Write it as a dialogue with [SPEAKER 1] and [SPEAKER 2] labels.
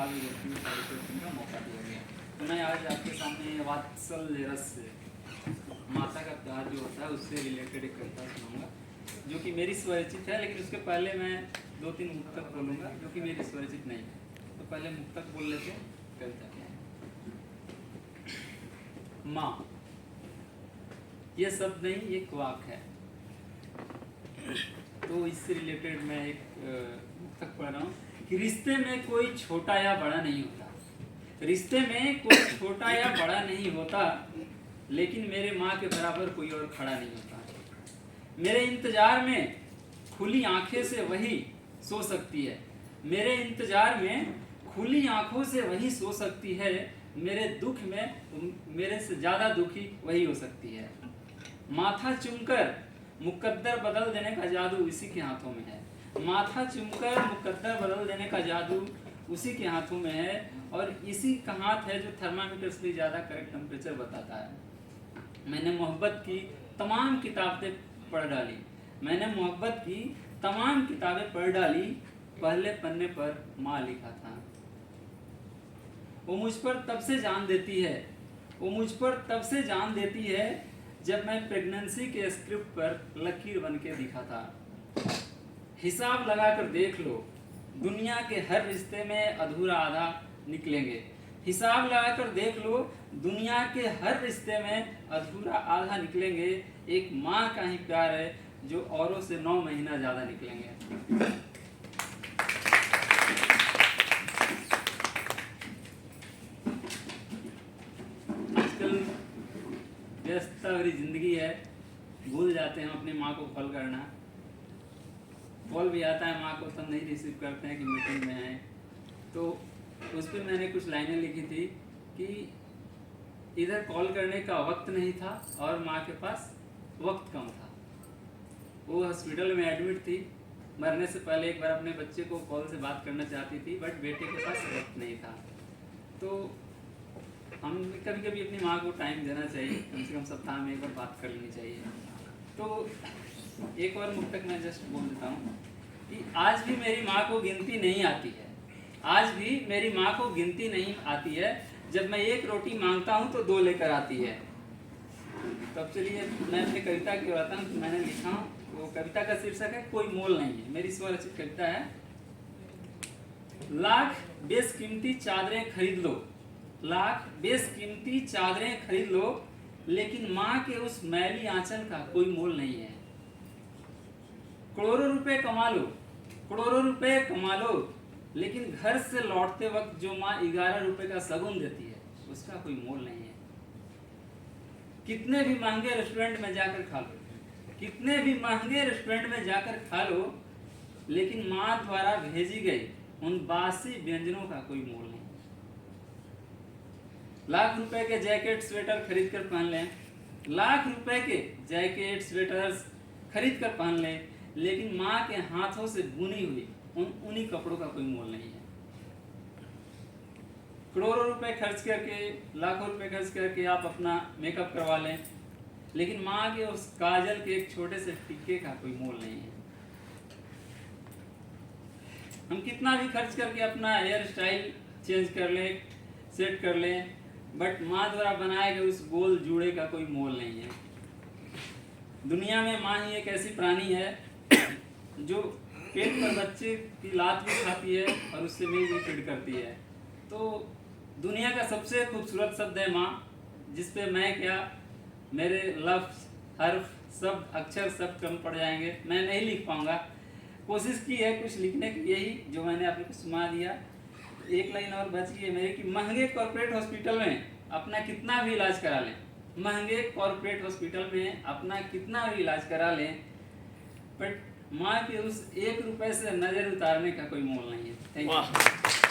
[SPEAKER 1] काव्य गोष्ठी का मौका दिया गया। तो मैं आज आपके सामने वात्सल्य रस से, माता का प्यार जो होता है उससे रिलेटेड एक कविता सुनाऊंगा जो कि मेरी स्वरचित है, लेकिन उसके पहले मैं 2-3 मुक्तक बोलूँगा जो कि मेरी स्वरचित नहीं है। तो पहले मुक्तक बोल लेते हैं, कविता क्या है। माँ, ये शब्द नहीं, एक वाक है। तो इससे रिलेटेड मैं एक मुक्तक पढ़ रहा हूँ कि रिश्ते में कोई छोटा या बड़ा नहीं होता, रिश्ते में कोई छोटा या बड़ा नहीं होता, लेकिन मेरे माँ के बराबर कोई और खड़ा नहीं होता। मेरे इंतजार में खुली आंखें से वही सो सकती है, मेरे इंतजार में खुली आंखों से वही सो सकती है, मेरे दुख में मेरे से ज़्यादा दुखी वही हो सकती है। माथा चूमकर मुकद्दर बदल देने का जादू इसी के हाथों में है, माथा चूमकर मुकद्दर बदल देने का जादू उसी के हाथों में है, और इसी का हाथ है जो थर्मामीटर से ज़्यादा करेक्ट टेम्परेचर बताता है। मैंने मोहब्बत की तमाम किताबें पढ़ डाली, मैंने मोहब्बत की तमाम किताबें पढ़ डाली, पहले पन्ने पर माँ लिखा था। वो मुझ पर तब से जान देती है, वो मुझ पर तब से जान देती है जब मैं प्रेगनेंसी के स्क्रिप्ट पर लकीर बन के दिखा था। हिसाब लगाकर देख लो, दुनिया के हर रिश्ते में अधूरा आधा निकलेंगे। हिसाब लगाकर देख लो, दुनिया के हर रिश्ते में अधूरा आधा निकलेंगे। एक माँ का ही प्यार है जो औरों से 9 महीना ज़्यादा निकलेंगे। आजकल व्यस्तता भरी जिंदगी है, भूल जाते हैं अपनी माँ को कॉल करना। कॉल भी आता है माँ को, तब नहीं रिसीव करते हैं कि मीटिंग में है। तो उस पर मैंने कुछ लाइनें लिखी थी कि इधर कॉल करने का वक्त नहीं था और माँ के पास वक्त कम था। वो हॉस्पिटल में एडमिट थी, मरने से पहले एक बार अपने बच्चे को कॉल से बात करना चाहती थी, बट बेटे के पास वक्त नहीं था। तो हम कभी कभी अपनी माँ को टाइम देना चाहिए, कम से कम सप्ताह में एक बार बात कर लेनी चाहिए। तो एक और मुक्तक मैं जस्ट बोल देता हूँ कि आज भी मेरी माँ को गिनती नहीं आती है, आज भी मेरी माँ को गिनती नहीं आती है, जब मैं एक रोटी मांगता हूँ तो 2 लेकर आती है। तब चलिए मैं अपनी कविता की बताता हूँ कि मैंने लिखा हूँ। वो कविता का शीर्षक है कोई मोल नहीं है, मेरी स्वरचित कविता है। लाख बेशकीमती चादरें खरीद लो, लाख बेशकीमती चादरें खरीद लो, लेकिन माँ के उस मैली आंचल का कोई मोल नहीं है। करोड़ों रुपए कमा लो, करोड़ों रुपए कमा लो, लेकिन घर से लौटते वक्त जो माँ 11 रुपए का शगुन देती है उसका कोई मोल नहीं है। कितने भी महंगे रेस्टोरेंट में जाकर खा लो, कितने भी महंगे रेस्टोरेंट में जाकर खा लो, लेकिन माँ द्वारा भेजी गई उन बासी व्यंजनों का कोई मोल नहीं। लाख रुपए के जैकेट स्वेटर खरीद कर पहन लें, लाख रुपए के जैकेट स्वेटर्स खरीद कर पहन लें, लेकिन माँ के हाथों से बुनी हुई उन्हीं कपड़ों का कोई मोल नहीं है। करोड़ों रुपए खर्च करके, लाखों रुपए खर्च करके आप अपना मेकअप करवा लें, लेकिन माँ के उस काजल के एक छोटे से टिक्के का कोई मोल नहीं है। हम कितना भी खर्च करके अपना हेयर स्टाइल चेंज कर लें, सेट कर लें, बट माँ द्वारा बनाए गए उस गोल जूड़े का कोई मोल नहीं है। दुनिया में माँ ही एक ऐसी प्राणी है जो पेट पर बच्चे की लात भी खाती है और उससे मिल्क भी फीड करती है। तो दुनिया का सबसे खूबसूरत शब्द है माँ, जिसपे मैं क्या, मेरे लफ्ज़, हर्फ, शब्द, अक्षर सब कम पड़ जाएंगे, मैं नहीं लिख पाऊँगा। कोशिश की है कुछ लिखने की, यही जो मैंने आपको सुना दिया। एक लाइन और बच गई है मेरी कि महंगे कॉर्पोरेट हॉस्पिटल में अपना कितना भी इलाज करा लें, महंगे कॉर्पोरेट हॉस्पिटल में अपना कितना भी इलाज करा लें, बट माँ के उस 1 रुपए से नज़र उतारने का कोई मोल नहीं है। Thank you.